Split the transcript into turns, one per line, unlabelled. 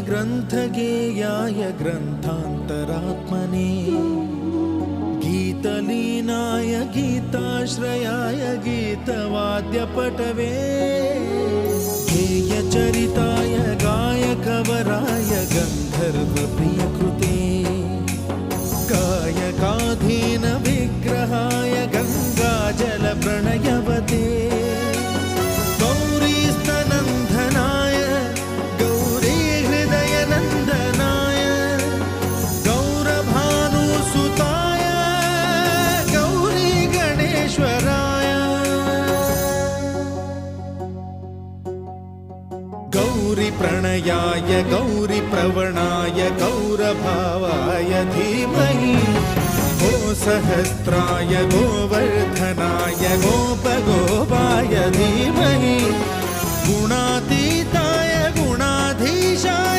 ग्रन्थगेयाय ग्रन्थान्तरात्मने गीतलीनाय गीताश्रयाय गीतवाद्यपटवे गेयचरिताय गायकवराय गन्धर्वप्रियकृते गायकाधीन विग्रहाय गङ्गाजलप्रणयवते गौरीस्तनन्दनाय गौरीहृदयनन्दनाय गौरभानुसुताय गौरीगणेश्वराय गौरीप्रणयाय गौरीप्रवणाय गौरभावाय धीमहि गोसहस्राय गोवर्धनाय गोपगोपाय धीमहि गुणातीताय